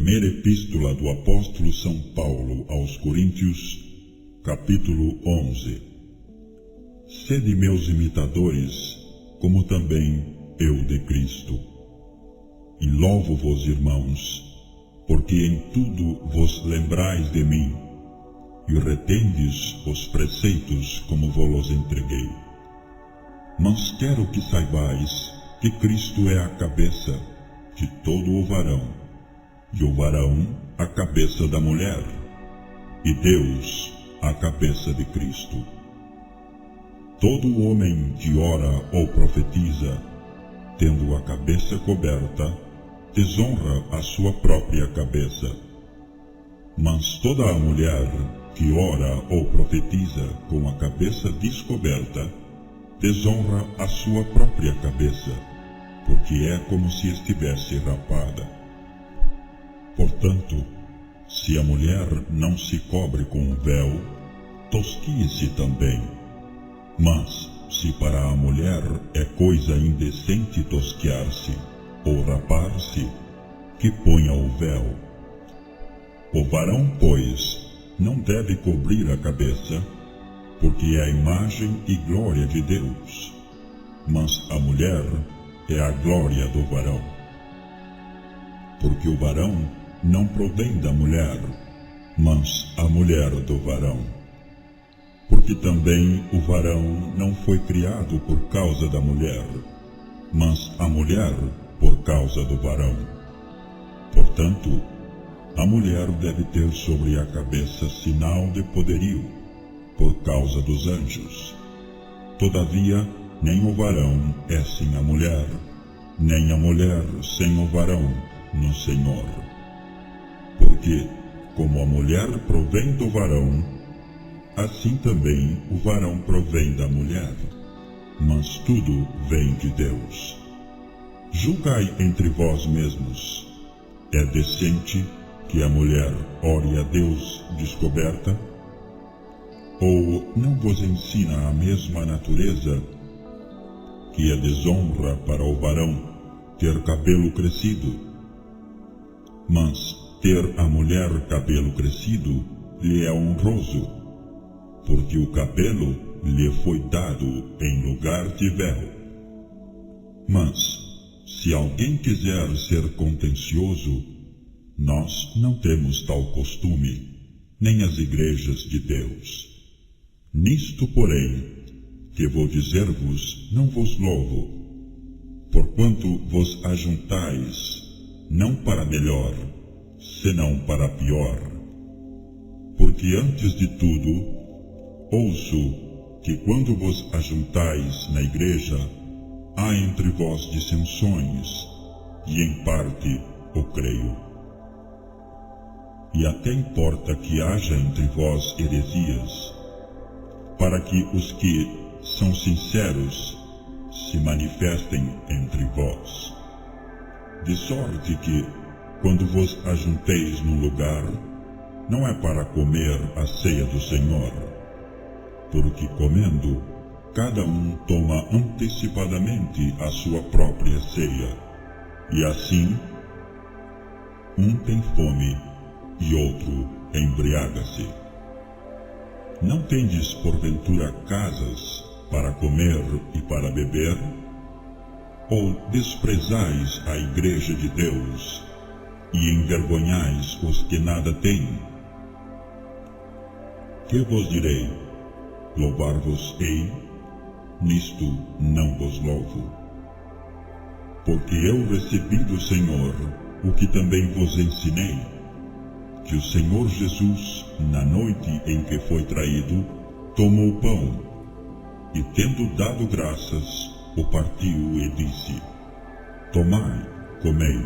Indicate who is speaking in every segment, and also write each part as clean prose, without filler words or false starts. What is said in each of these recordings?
Speaker 1: Primeira Epístola do Apóstolo São Paulo aos Coríntios, capítulo 11. Sede meus imitadores, como também eu de Cristo. E louvo-vos, irmãos, porque em tudo vos lembrais de mim, e retendes os preceitos como vos entreguei. Mas quero que saibais que Cristo é a cabeça de todo o varão, e o varão a cabeça da mulher, e Deus a cabeça de Cristo. Todo homem que ora ou profetiza, tendo a cabeça coberta, desonra a sua própria cabeça. Mas toda a mulher que ora ou profetiza com a cabeça descoberta, desonra a sua própria cabeça, porque é como se estivesse rapada. Portanto, se a mulher não se cobre com um véu, tosquie-se também. Mas, se para a mulher é coisa indecente tosquear-se ou rapar-se, que ponha o véu. O varão, pois, não deve cobrir a cabeça, porque é a imagem e glória de Deus, mas a mulher é a glória do varão. Porque o varão não provém da mulher, mas a mulher do varão. Porque também o varão não foi criado por causa da mulher, mas a mulher por causa do varão. Portanto, a mulher deve ter sobre a cabeça sinal de poderio, por causa dos anjos. Todavia, nem o varão é sem a mulher, nem a mulher sem o varão no Senhor. Porque, como a mulher provém do varão, assim também o varão provém da mulher. Mas tudo vem de Deus. Julgai entre vós mesmos. É decente que a mulher ore a Deus descoberta? Ou não vos ensina a mesma natureza que é desonra para o varão ter cabelo crescido? Mas ter a mulher cabelo crescido lhe é honroso, porque o cabelo lhe foi dado em lugar de véu. Mas, se alguém quiser ser contencioso, nós não temos tal costume, nem as igrejas de Deus. Nisto, porém, que vou dizer-vos, não vos louvo, porquanto vos ajuntais, não para melhor, senão para pior. Porque antes de tudo, ouço que quando vos ajuntais na igreja, há entre vós dissensões, e em parte o creio. E até importa que haja entre vós heresias, para que os que são sinceros se manifestem entre vós. De sorte que, quando vos ajunteis num lugar, não é para comer a ceia do Senhor, porque comendo, cada um toma antecipadamente a sua própria ceia, e assim, um tem fome e outro embriaga-se. Não tendes porventura casas para comer e para beber? Ou desprezais a igreja de Deus e envergonhais os que nada têm? Que vos direi? Louvar-vos-ei? Nisto não vos louvo. Porque eu recebi do Senhor o que também vos ensinei, que o Senhor Jesus, na noite em que foi traído, tomou o pão, e tendo dado graças, o partiu e disse: Tomai, comei,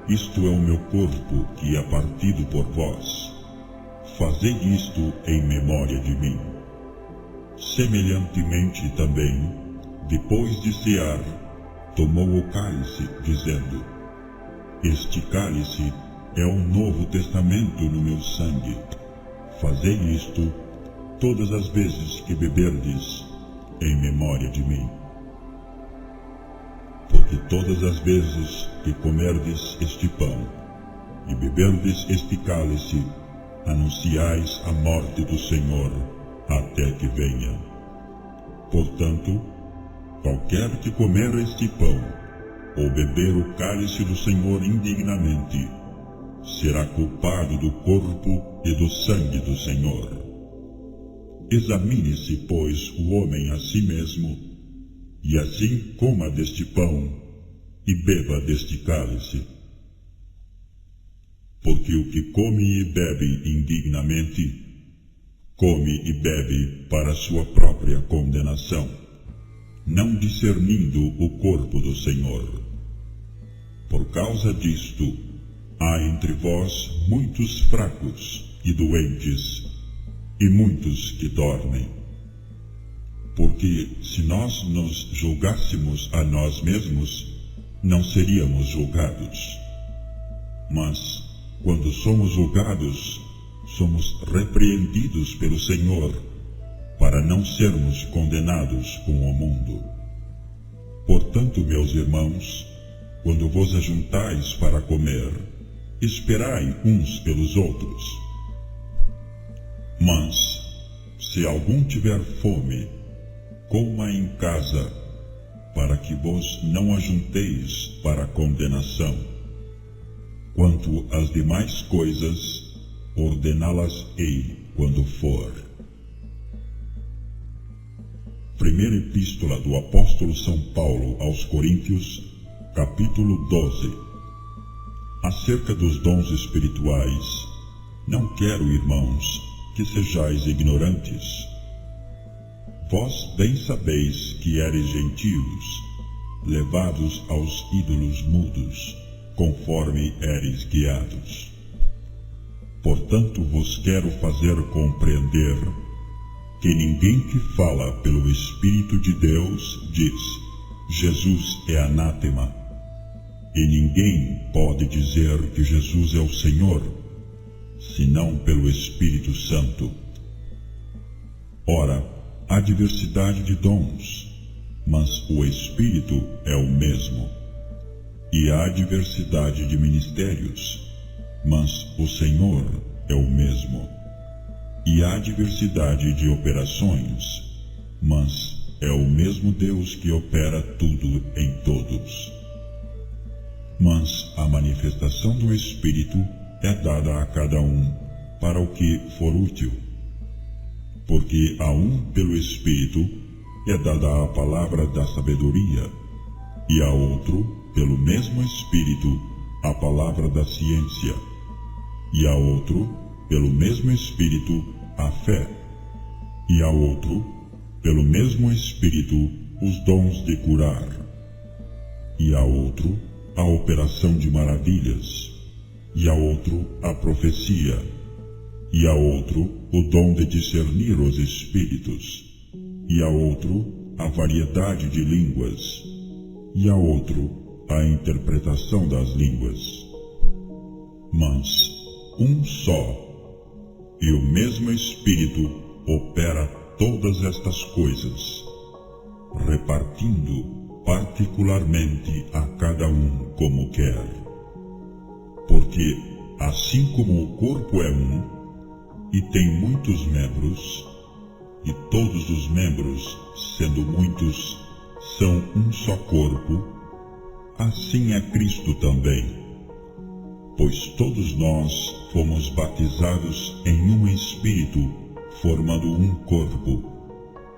Speaker 1: isto é o meu corpo que é partido por vós. Fazei isto em memória de mim. Semelhantemente também, depois de cear, tomou o cálice, dizendo: Este cálice é o Novo Testamento no meu sangue. Fazei isto todas as vezes que beberdes, em memória de mim. Porque todas as vezes que comerdes este pão e beberdes este cálice, anunciais a morte do Senhor, até que venha. Portanto, qualquer que comer este pão, ou beber o cálice do Senhor indignamente, será culpado do corpo e do sangue do Senhor. Examine-se, pois, o homem a si mesmo, e assim coma deste pão e beba deste cálice. Porque o que come e bebe indignamente, come e bebe para sua própria condenação, não discernindo o corpo do Senhor. Por causa disto, há entre vós muitos fracos e doentes, e muitos que dormem. Porque se nós nos julgássemos a nós mesmos, não seríamos julgados. Mas, quando somos julgados, somos repreendidos pelo Senhor, para não sermos condenados com o mundo. Portanto, meus irmãos, quando vos ajuntais para comer, esperai uns pelos outros. Mas, se algum tiver fome, coma em casa, para que vos não ajunteis para a condenação. Quanto às demais coisas, ordená-las-ei quando for. Primeira Epístola do Apóstolo São Paulo aos Coríntios, capítulo 12. Acerca dos dons espirituais, não quero, irmãos, que sejais ignorantes. Vós bem sabeis que eres gentios, levados aos ídolos mudos, conforme eres guiados. Portanto, vos quero fazer compreender que ninguém que fala pelo Espírito de Deus diz: Jesus é anátema, e ninguém pode dizer que Jesus é o Senhor, senão pelo Espírito Santo. Ora, há diversidade de dons, mas o Espírito é o mesmo. E há diversidade de ministérios, mas o Senhor é o mesmo. E há diversidade de operações, mas é o mesmo Deus que opera tudo em todos. Mas a manifestação do Espírito é dada a cada um para o que for útil. Porque a um pelo Espírito é dada a palavra da sabedoria, e a outro pelo mesmo Espírito a palavra da ciência, e a outro pelo mesmo Espírito a fé, e a outro pelo mesmo Espírito os dons de curar, e a outro a operação de maravilhas, e a outro a profecia, e a outro o dom de discernir os espíritos, e a outro a variedade de línguas, e a outro a interpretação das línguas. Mas um só, e o mesmo Espírito opera todas estas coisas, repartindo particularmente a cada um como quer. Porque, assim como o corpo é um, e tem muitos membros, e todos os membros, sendo muitos, são um só corpo, assim é Cristo também. Pois todos nós fomos batizados em um Espírito, formando um corpo,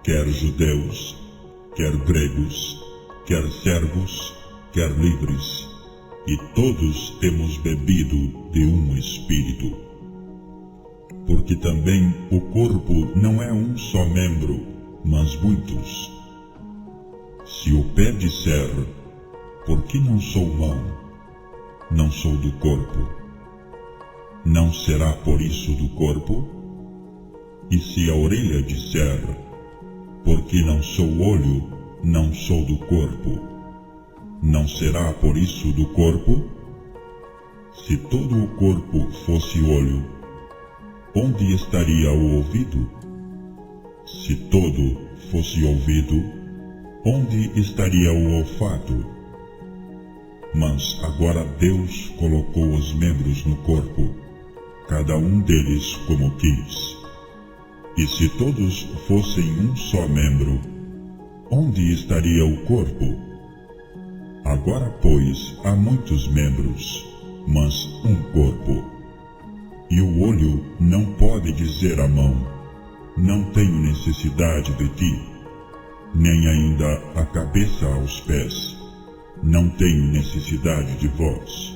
Speaker 1: quer judeus, quer gregos, quer servos, quer livres, e todos temos bebido de um Espírito. Porque também o corpo não é um só membro, mas muitos. Se o pé disser: por que não sou mão? Não sou do corpo. Não será por isso do corpo? E se a orelha disser: por que não sou olho? Não sou do corpo. Não será por isso do corpo? Se todo o corpo fosse olho, onde estaria o ouvido? Se todo fosse ouvido, onde estaria o olfato? Mas agora Deus colocou os membros no corpo, cada um deles como quis. E se todos fossem um só membro, onde estaria o corpo? Agora, pois, há muitos membros, mas um corpo. E o olho não pode dizer à mão: não tenho necessidade de ti, nem ainda a cabeça aos pés: não tenho necessidade de vós.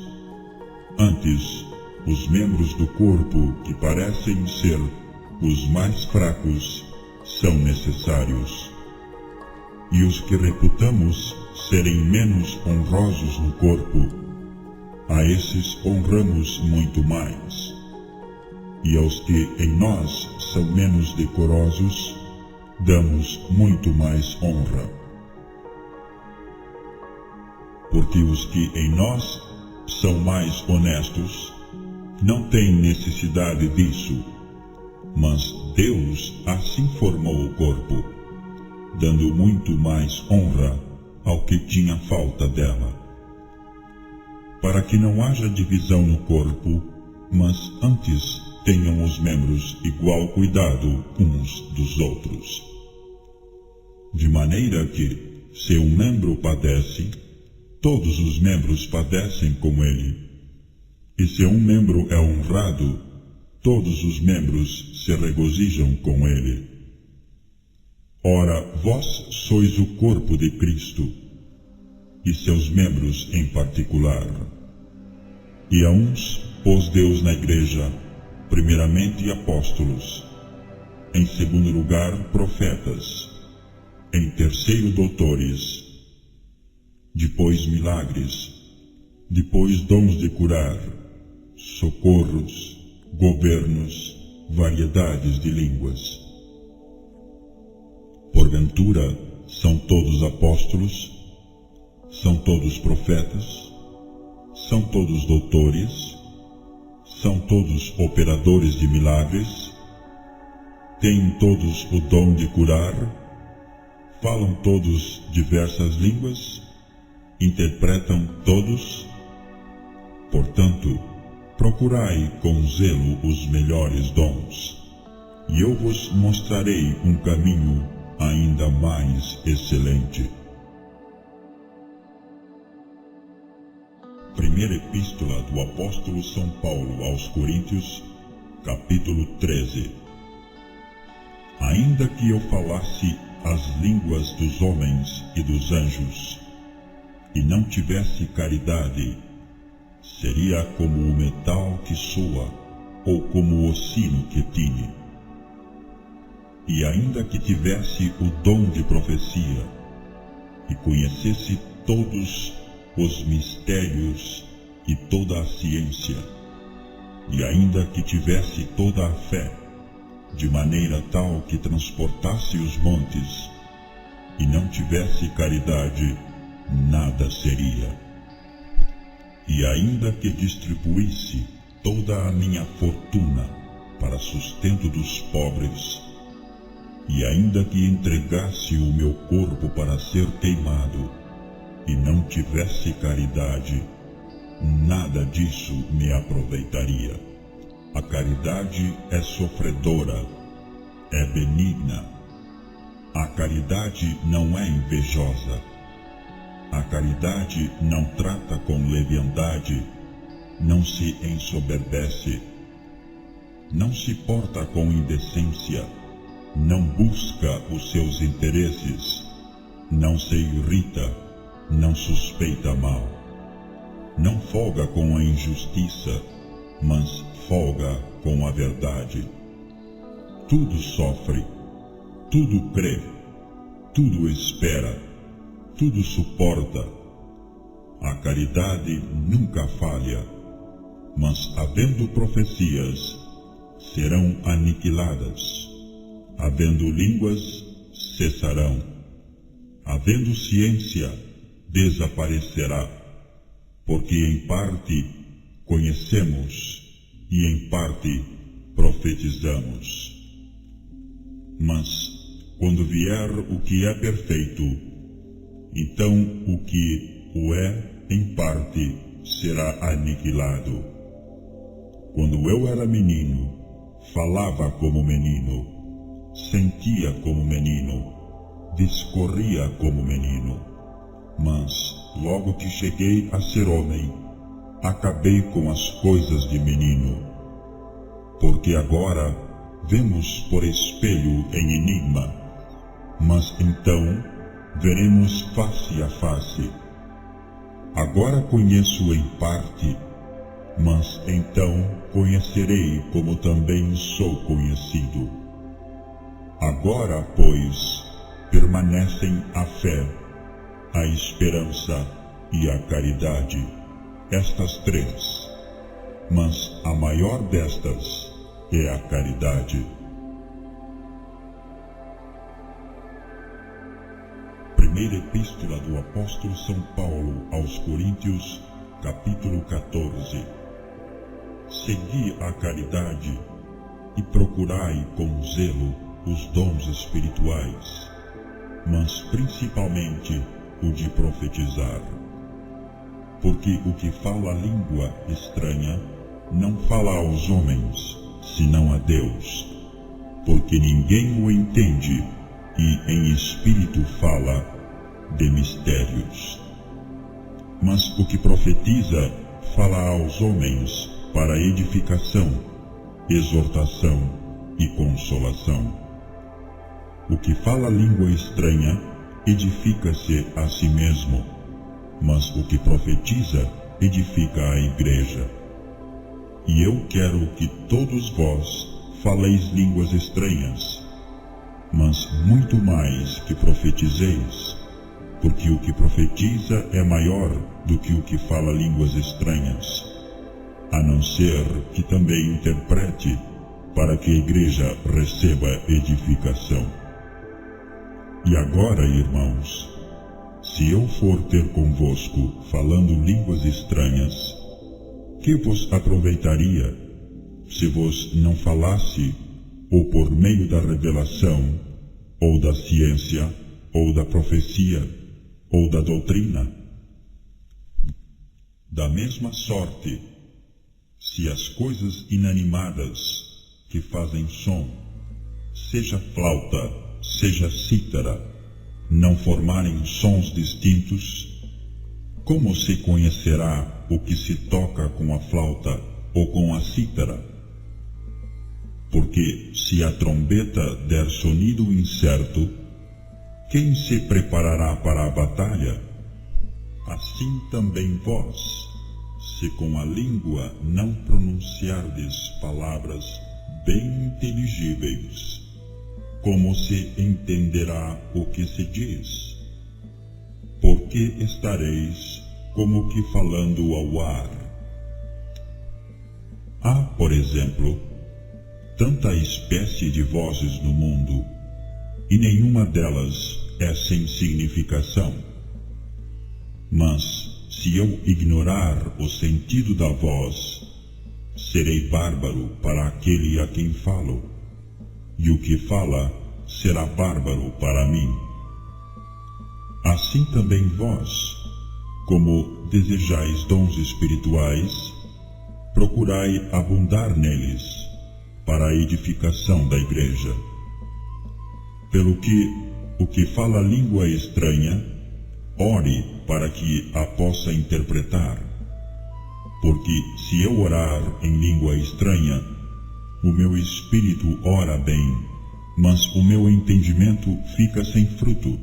Speaker 1: Antes, os membros do corpo que parecem ser os mais fracos são necessários. E os que reputamos serem menos honrosos no corpo, a esses honramos muito mais. E aos que em nós são menos decorosos, damos muito mais honra. Porque os que em nós são mais honestos não têm necessidade disso, mas Deus assim formou o corpo, dando muito mais honra ao que tinha falta dela, para que não haja divisão no corpo, mas antes tenham os membros igual cuidado uns dos outros. De maneira que, se um membro padece, todos os membros padecem com ele. E se um membro é honrado, todos os membros se regozijam com ele. Ora, vós sois o corpo de Cristo, e seus membros em particular. E a uns pôs Deus na igreja, primeiramente apóstolos, em segundo lugar profetas, em terceiro doutores, depois milagres, depois dons de curar, socorros, governos, variedades de línguas. Porventura, são todos apóstolos? São todos profetas? São todos doutores? São todos operadores de milagres? Têm todos o dom de curar? Falam todos diversas línguas? Interpretam todos? Portanto, procurai com zelo os melhores dons, e eu vos mostrarei um caminho ainda mais excelente. Primeira Epístola do Apóstolo São Paulo aos Coríntios, capítulo 13. Ainda que eu falasse as línguas dos homens e dos anjos, e não tivesse caridade, seria como o metal que soa, ou como o sino que tine. E ainda que tivesse o dom de profecia, e conhecesse todos os mistérios e toda a ciência, e ainda que tivesse toda a fé, de maneira tal que transportasse os montes, e não tivesse caridade, nada seria. E ainda que distribuísse toda a minha fortuna para sustento dos pobres, e ainda que entregasse o meu corpo para ser queimado, e não tivesse caridade, nada disso me aproveitaria. A caridade é sofredora, é benigna. A caridade não é invejosa. A caridade não trata com leviandade, não se ensoberbece, não se porta com indecência, não busca os seus interesses, não se irrita, não suspeita mal, não folga com a injustiça, mas folga com a verdade. Tudo sofre, tudo crê, tudo espera, tudo suporta. A caridade nunca falha, mas havendo profecias, serão aniquiladas. Havendo línguas, cessarão. Havendo ciência, desaparecerá, porque em parte conhecemos e em parte profetizamos. Mas, quando vier o que é perfeito, então o que o é, em parte, será aniquilado. Quando eu era menino, falava como menino, sentia como menino, discorria como menino. Mas, logo que cheguei a ser homem, acabei com as coisas de menino. Porque agora vemos por espelho em enigma, mas então veremos face a face. Agora conheço em parte, mas então conhecerei como também sou conhecido. Agora, pois, permanecem a fé, a esperança e a caridade, estas três, mas a maior destas é a caridade. Primeira Epístola do Apóstolo São Paulo aos Coríntios, capítulo 14. Segui a caridade e procurai com zelo os dons espirituais, mas principalmente o de profetizar. Porque o que fala língua estranha não fala aos homens, senão a Deus, porque ninguém o entende e em espírito fala de mistérios. Mas o que profetiza fala aos homens para edificação, exortação e consolação. O que fala língua estranha edifica-se a si mesmo, mas o que profetiza edifica a igreja. E eu quero que todos vós faleis línguas estranhas, mas muito mais que profetizeis, porque o que profetiza é maior do que o que fala línguas estranhas, a não ser que também interprete, para que a igreja receba edificação. E agora, irmãos, se eu for ter convosco falando línguas estranhas, que vos aproveitaria, se vos não falasse, ou por meio da revelação, ou da ciência, ou da profecia, ou da doutrina? Da mesma sorte, se as coisas inanimadas que fazem som, seja flauta, seja cítara, não formarem sons distintos, como se conhecerá o que se toca com a flauta ou com a cítara? Porque se a trombeta der sonido incerto, quem se preparará para a batalha? Assim também vós, se com a língua não pronunciardes palavras bem inteligíveis, como se entenderá o que se diz? Porque estareis como que falando ao ar. Há, por exemplo, tanta espécie de vozes no mundo, e nenhuma delas é sem significação. Mas, se eu ignorar o sentido da voz, serei bárbaro para aquele a quem falo, e o que fala será bárbaro para mim. Assim também vós, como desejais dons espirituais, procurai abundar neles, para a edificação da igreja. Pelo que o que fala língua estranha, ore para que a possa interpretar. Porque se eu orar em língua estranha, o meu espírito ora bem, mas o meu entendimento fica sem fruto.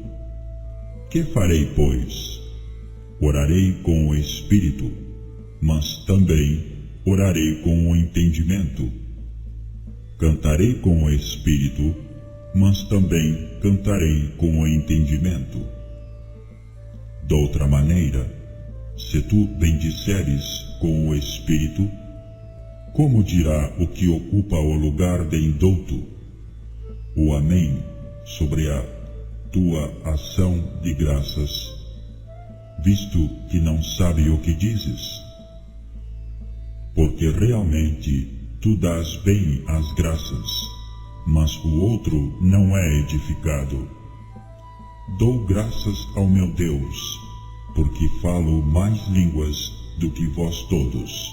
Speaker 1: Que farei, pois? Orarei com o espírito, mas também orarei com o entendimento. Cantarei com o espírito, mas também cantarei com o entendimento. Doutra maneira, se tu bendisseres com o espírito, como dirá o que ocupa o lugar de indouto, o amém sobre a tua ação de graças, visto que não sabe o que dizes? Porque realmente tu dás bem as graças, mas o outro não é edificado. Dou graças ao meu Deus, porque falo mais línguas do que vós todos.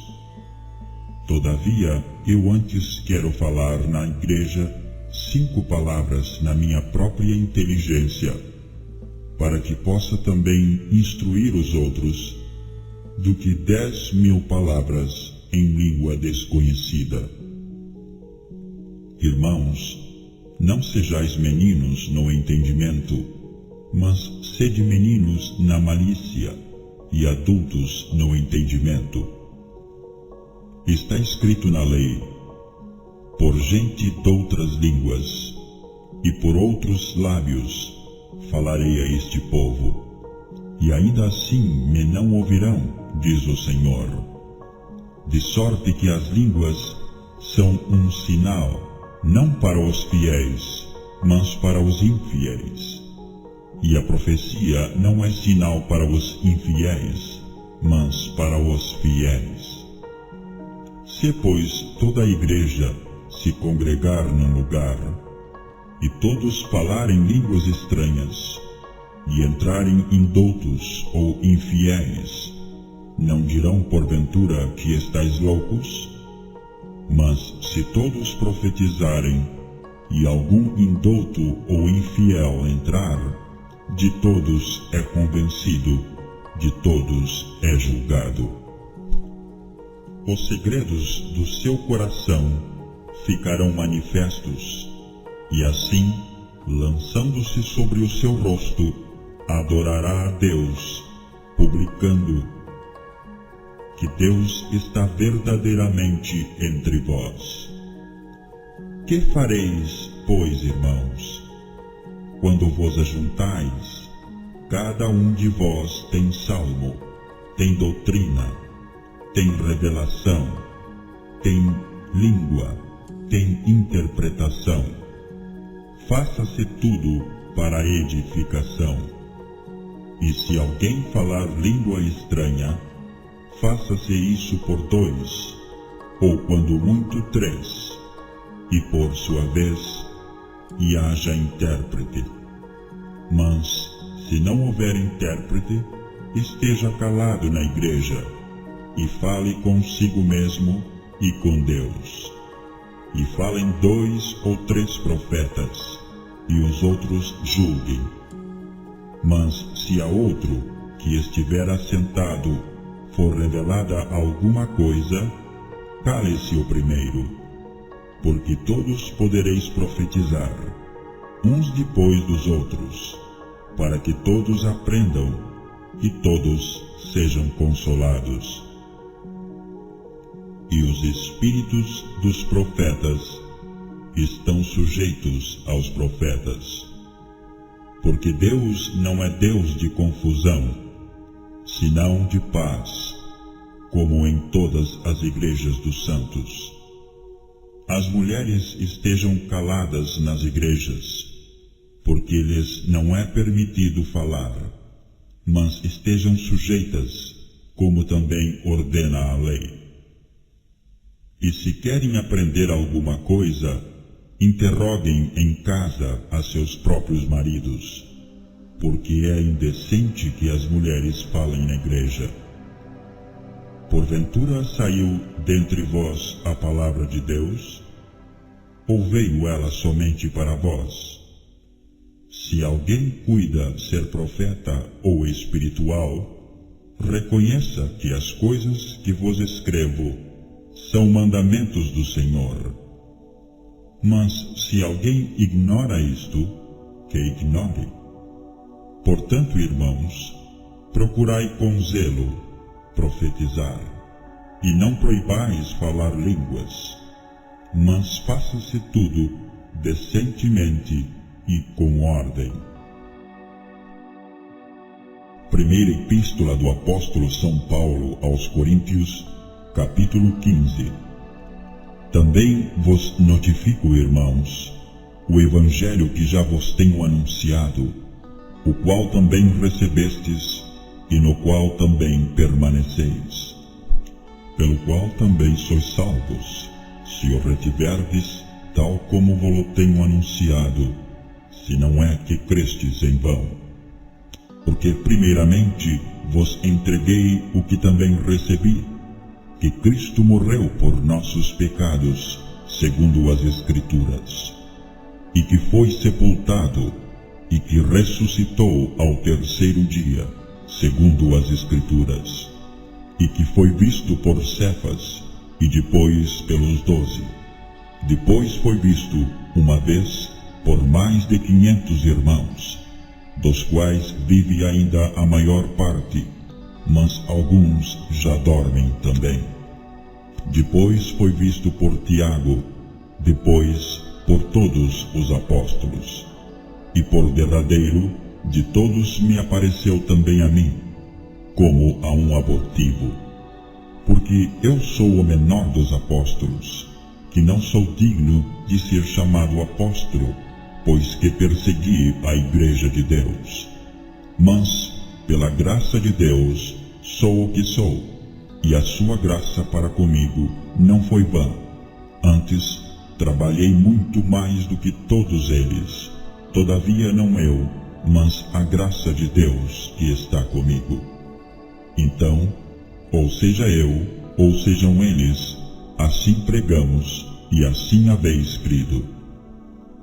Speaker 1: Todavia, eu antes quero falar na igreja 5 palavras na minha própria inteligência, para que possa também instruir os outros, do que 10.000 palavras em língua desconhecida. Irmãos, não sejais meninos no entendimento, mas sede meninos na malícia e adultos no entendimento. Está escrito na lei: por gente doutras línguas e por outros lábios falarei a este povo, e ainda assim me não ouvirão, diz o Senhor. De sorte que as línguas são um sinal, não para os fiéis, mas para os infiéis. E a profecia não é sinal para os infiéis, mas para os fiéis. Se, pois, toda a igreja se congregar num lugar, e todos falarem línguas estranhas, e entrarem indoutos ou infiéis, não dirão porventura que estáis loucos? Mas se todos profetizarem, e algum indouto ou infiel entrar, de todos é convencido, de todos é julgado. Os segredos do seu coração ficarão manifestos, e assim, lançando-se sobre o seu rosto, adorará a Deus, publicando que Deus está verdadeiramente entre vós. Que fareis, pois, irmãos? Quando vos ajuntais, cada um de vós tem salmo, tem doutrina, tem revelação, tem língua, tem interpretação. Faça-se tudo para a edificação. E se alguém falar língua estranha, faça-se isso por 2, ou quando muito 3, e por sua vez, e haja intérprete. Mas, se não houver intérprete, esteja calado na igreja, e fale consigo mesmo e com Deus. E falem 2 ou 3 profetas, e os outros julguem. Mas se a outro, que estiver assentado, for revelada alguma coisa, cale-se o primeiro, porque todos podereis profetizar, uns depois dos outros, para que todos aprendam e todos sejam consolados. E os espíritos dos profetas estão sujeitos aos profetas, porque Deus não é Deus de confusão, senão de paz, como em todas as igrejas dos santos. As mulheres estejam caladas nas igrejas, porque lhes não é permitido falar, mas estejam sujeitas, como também ordena a lei. E se querem aprender alguma coisa, interroguem em casa a seus próprios maridos, porque é indecente que as mulheres falem na igreja. Porventura saiu dentre vós a palavra de Deus? Ou veio ela somente para vós? Se alguém cuida ser profeta ou espiritual, reconheça que as coisas que vos escrevo são mandamentos do Senhor. Mas se alguém ignora isto, que ignore. Portanto, irmãos, procurai com zelo profetizar, e não proibais falar línguas, mas faça-se tudo decentemente e com ordem. Primeira Epístola do Apóstolo São Paulo aos Coríntios, capítulo 15. Também vos notifico, irmãos, o Evangelho que já vos tenho anunciado, o qual também recebestes, e no qual também permaneceis, pelo qual também sois salvos, se o retiverdes, tal como vos tenho anunciado, se não é que crestes em vão. Porque primeiramente vos entreguei o que também recebi, que Cristo morreu por nossos pecados, segundo as Escrituras, e que foi sepultado, e que ressuscitou ao terceiro dia, segundo as Escrituras, e que foi visto por Cefas, e depois pelos 12. Depois foi visto, uma vez, por mais de 500 irmãos, dos quais vive ainda a maior parte, mas alguns já dormem também. Depois foi visto por Tiago, depois por todos os apóstolos. E por derradeiro, de todos me apareceu também a mim, como a um abortivo. Porque eu sou o menor dos apóstolos, que não sou digno de ser chamado apóstolo, pois que persegui a igreja de Deus. Mas, pela graça de Deus, sou o que sou, e a sua graça para comigo não foi vã. Antes, trabalhei muito mais do que todos eles. Todavia não eu, mas a graça de Deus que está comigo. Então, ou seja eu, ou sejam eles, assim pregamos, e assim haveis crido.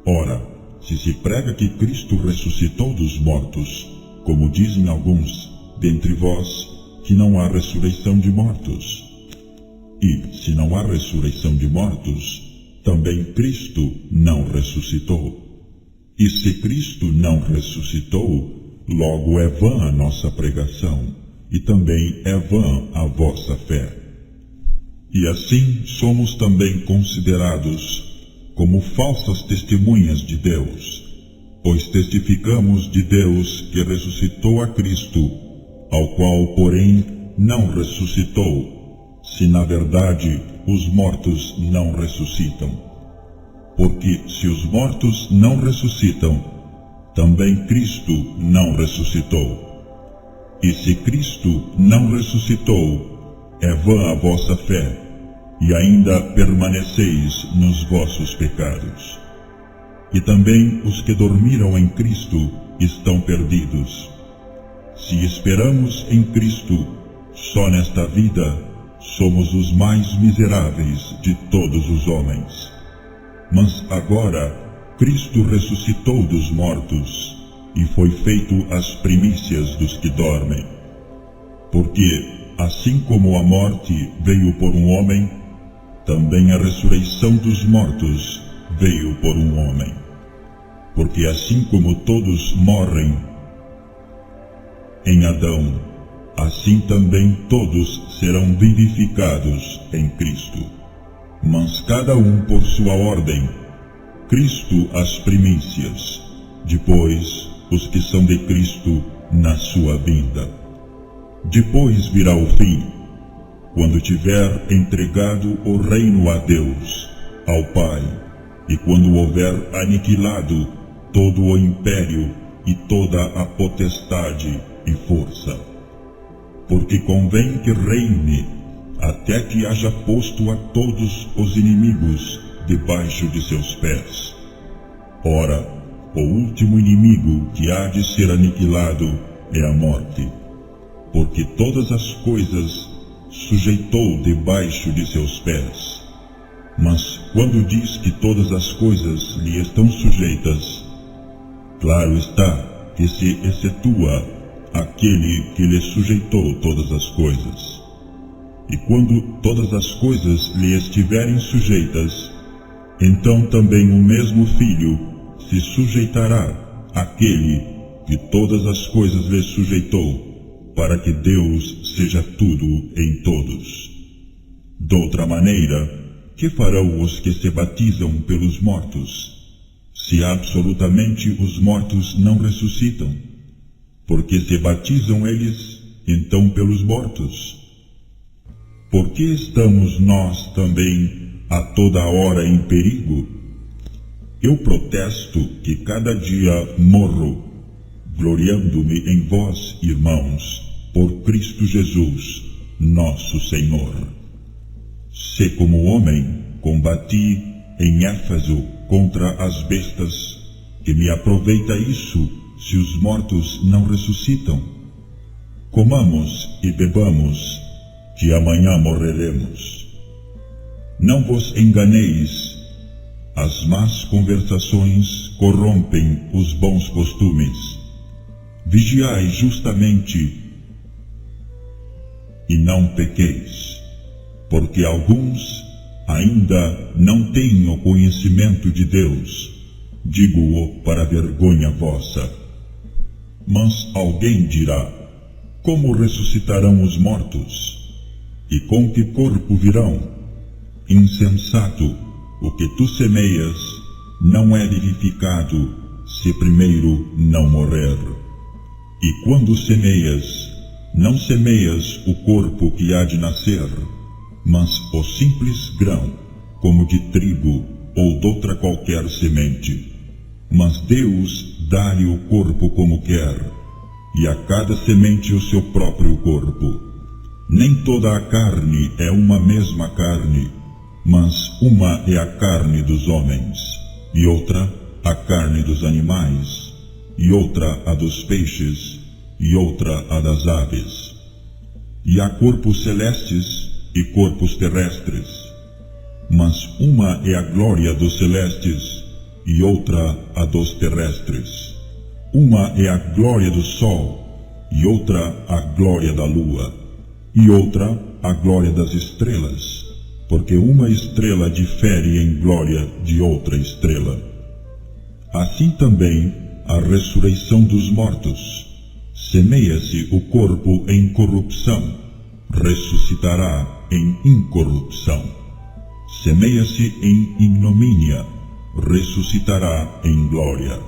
Speaker 1: Ora, se se prega que Cristo ressuscitou dos mortos, como dizem alguns dentre vós, que não há ressurreição de mortos. E, se não há ressurreição de mortos, também Cristo não ressuscitou. E se Cristo não ressuscitou, logo é vã a nossa pregação, e também é vã a vossa fé. E assim somos também considerados como falsas testemunhas de Deus, pois testificamos de Deus que ressuscitou a Cristo, ao qual, porém, não ressuscitou, se na verdade os mortos não ressuscitam. Porque se os mortos não ressuscitam, também Cristo não ressuscitou. E se Cristo não ressuscitou, é vã a vossa fé, e ainda permaneceis nos vossos pecados. E também os que dormiram em Cristo estão perdidos. Se esperamos em Cristo só nesta vida, somos os mais miseráveis de todos os homens. Mas agora Cristo ressuscitou dos mortos e foi feito as primícias dos que dormem. Porque, assim como a morte veio por um homem, também a ressurreição dos mortos veio por um homem. Porque assim como todos morrem em Adão, assim também todos serão vivificados em Cristo. Mas cada um por sua ordem, Cristo as primícias, depois os que são de Cristo na sua vinda. Depois virá o fim, quando tiver entregado o reino a Deus, ao Pai, e quando houver aniquilado todo o império e toda a potestade e força. Porque convém que reine até que haja posto a todos os inimigos debaixo de seus pés. Ora, o último inimigo que há de ser aniquilado é a morte, porque todas as coisas sujeitou debaixo de seus pés. Mas quando diz que todas as coisas lhe estão sujeitas, claro está que se excetua aquele que lhe sujeitou todas as coisas. E quando todas as coisas lhe estiverem sujeitas, então também o mesmo Filho se sujeitará àquele que todas as coisas lhe sujeitou, para que Deus seja tudo em todos. Doutra maneira, que farão os que se batizam pelos mortos, se absolutamente os mortos não ressuscitam? Porque se batizam eles, então pelos mortos. Por que estamos nós também a toda hora em perigo? Eu protesto que cada dia morro, gloriando-me em vós, irmãos, por Cristo Jesus, nosso Senhor. Se como homem combati em Éfeso contra as bestas, que me aproveita isso, se os mortos não ressuscitam? Comamos e bebamos, que amanhã morreremos. Não vos enganeis, as más conversações corrompem os bons costumes. Vigiai justamente e não pequeis, porque alguns ainda não têm o conhecimento de Deus. Digo-o para vergonha vossa. Mas alguém dirá: como ressuscitarão os mortos? E com que corpo virão? Insensato, o que tu semeias não é vivificado, se primeiro não morrer. E quando semeias, não semeias o corpo que há de nascer, mas o simples grão, como de trigo ou doutra qualquer semente. Mas Deus dá-lhe o corpo como quer, e a cada semente o seu próprio corpo. Nem toda a carne é uma mesma carne, mas uma é a carne dos homens, e outra a carne dos animais, e outra a dos peixes, e outra a das aves. E há corpos celestes e corpos terrestres, mas uma é a glória dos celestes, e outra a dos terrestres. Uma é a glória do sol, e outra a glória da lua, e outra a glória das estrelas, porque uma estrela difere em glória de outra estrela. Assim também a ressurreição dos mortos. Semeia-se o corpo em corrupção, ressuscitará em incorrupção. Semeia-se em ignomínia, ressuscitará em glória.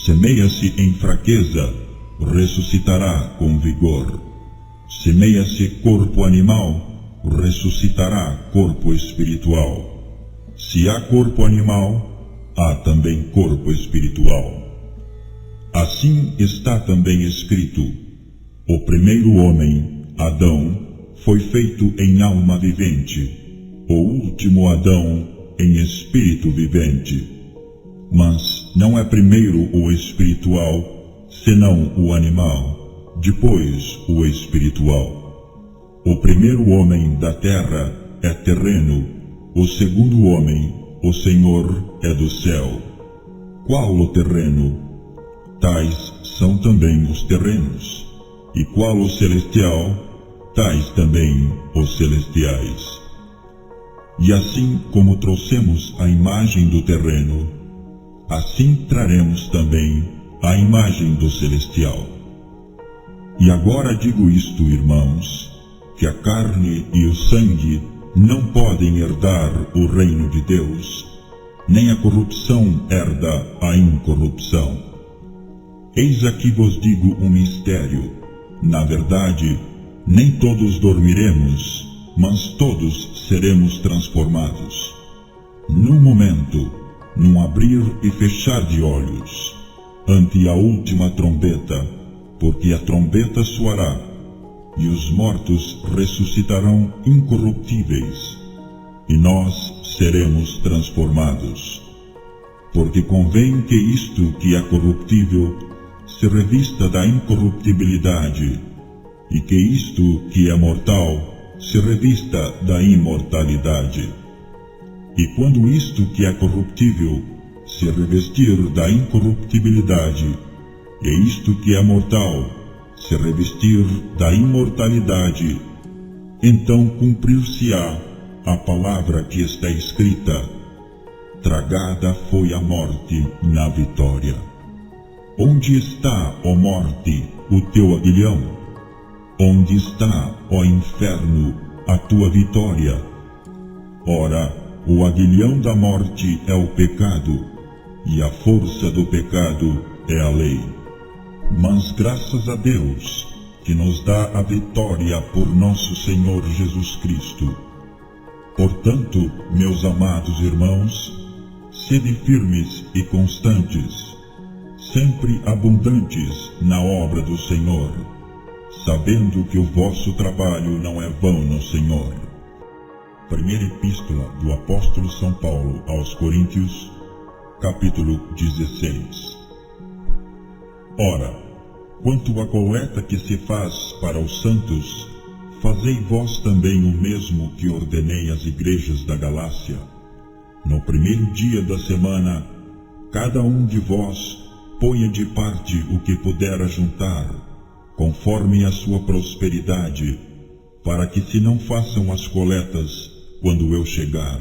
Speaker 1: Semeia-se em fraqueza, ressuscitará com vigor. Semeia-se corpo animal, ressuscitará corpo espiritual. Se há corpo animal, há também corpo espiritual. Assim está também escrito: o primeiro homem, Adão, foi feito em alma vivente, o último Adão em espírito vivente. Mas não é primeiro o espiritual, senão o animal, depois o espiritual. O primeiro homem da terra é terreno, o segundo homem, o Senhor, é do céu. Qual o terreno? Tais são também os terrenos. E qual o celestial? Tais também os celestiais. E assim como trouxemos a imagem do terreno, assim traremos também a imagem do celestial. E agora digo isto, irmãos, que a carne e o sangue não podem herdar o reino de Deus, nem a corrupção herda a incorrupção. Eis aqui vos digo um mistério. Na verdade, nem todos dormiremos, mas todos seremos transformados. Num momento, num abrir e fechar de olhos, ante a última trombeta, porque a trombeta soará, e os mortos ressuscitarão incorruptíveis, e nós seremos transformados. Porque convém que isto que é corruptível se revista da incorruptibilidade, e que isto que é mortal se revista da imortalidade. E quando isto que é corruptível se revestir da incorruptibilidade, e isto que é mortal se revestir da imortalidade, então cumprir-se-á a palavra que está escrita: tragada foi a morte na vitória. Onde está, ó morte, o teu aguilhão? Onde está, ó inferno, a tua vitória? Ora, o aguilhão da morte é o pecado, e a força do pecado é a lei. Mas graças a Deus, que nos dá a vitória por nosso Senhor Jesus Cristo. Portanto, meus amados irmãos, sede firmes e constantes, sempre abundantes na obra do Senhor, sabendo que o vosso trabalho não é vão no Senhor. Primeira Epístola do Apóstolo São Paulo aos Coríntios, capítulo 16. Ora, quanto à coleta que se faz para os santos, fazei vós também o mesmo que ordenei às igrejas da Galácia. No primeiro dia da semana, cada um de vós ponha de parte o que puder ajuntar, conforme a sua prosperidade, para que se não façam as coletas quando eu chegar.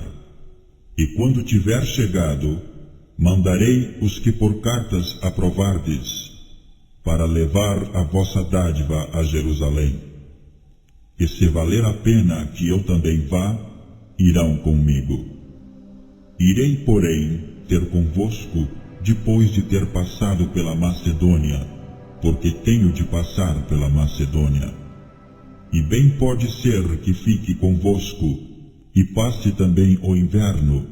Speaker 1: E quando tiver chegado, mandarei os que por cartas aprovardes, para levar a vossa dádiva a Jerusalém. E se valer a pena que eu também vá, irão comigo. Irei, porém, ter convosco depois de ter passado pela Macedônia, porque tenho de passar pela Macedônia. E bem pode ser que fique convosco e passe também o inverno,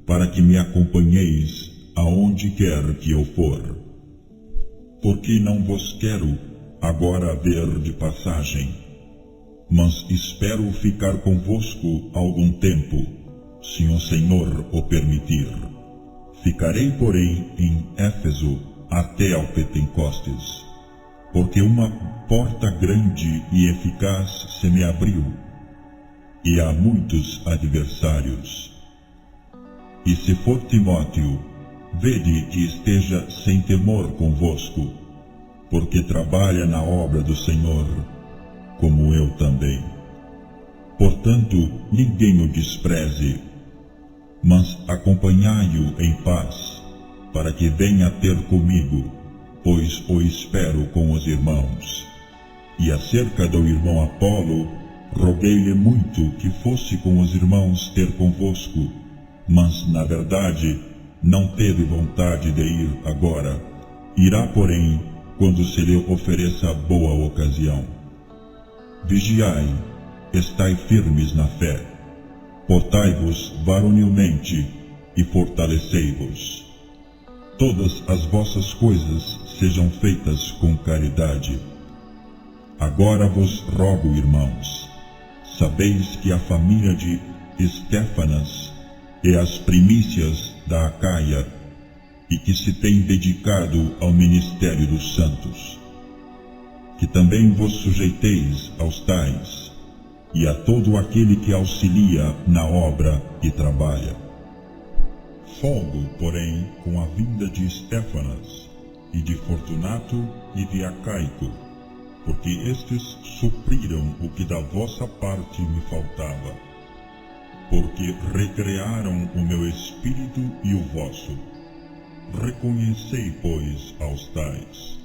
Speaker 1: para que me acompanheis aonde quer que eu for. Porque não vos quero agora ver de passagem, mas espero ficar convosco algum tempo, se o Senhor o permitir. Ficarei, porém, em Éfeso até ao Pentecostes, porque uma porta grande e eficaz se me abriu, e há muitos adversários. E se for Timóteo, vede que esteja sem temor convosco, porque trabalha na obra do Senhor, como eu também. Portanto, ninguém o despreze, mas acompanhai-o em paz, para que venha ter comigo, pois o espero com os irmãos. E acerca do irmão Apolo, roguei-lhe muito que fosse com os irmãos ter convosco, mas, na verdade, não teve vontade de ir agora. Irá, porém, quando se lhe ofereça boa ocasião. Vigiai, estai firmes na fé, portai-vos varonilmente e fortalecei-vos. Todas as vossas coisas sejam feitas com caridade. Agora vos rogo, irmãos, sabeis que a família de Estéfanas é as primícias da Acaia, e que se tem dedicado ao ministério dos santos. Que também vos sujeiteis aos tais, e a todo aquele que auxilia na obra e trabalha. Folgo, porém, com a vinda de Estéfanas, e de Fortunato e de Acaico, porque estes supriram o que da vossa parte me faltava, porque recrearam o meu espírito e o vosso. Reconhecei, pois, aos tais.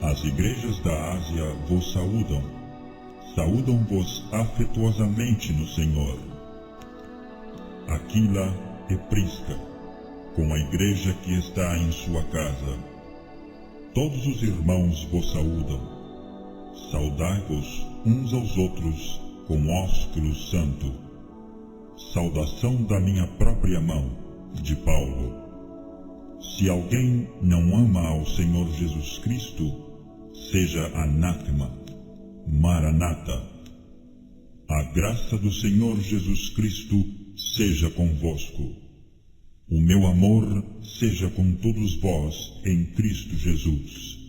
Speaker 1: As igrejas da Ásia vos saúdam. Saúdam-vos afetuosamente no Senhor. Aquila e Prisca, com a igreja que está em sua casa. Todos os irmãos vos saúdam. Saudai-vos uns aos outros com ósculo santo. Saudação da minha própria mão, de Paulo. Se alguém não ama ao Senhor Jesus Cristo, seja anátema. Maranata. A graça do Senhor Jesus Cristo seja convosco. O meu amor seja com todos vós em Cristo Jesus.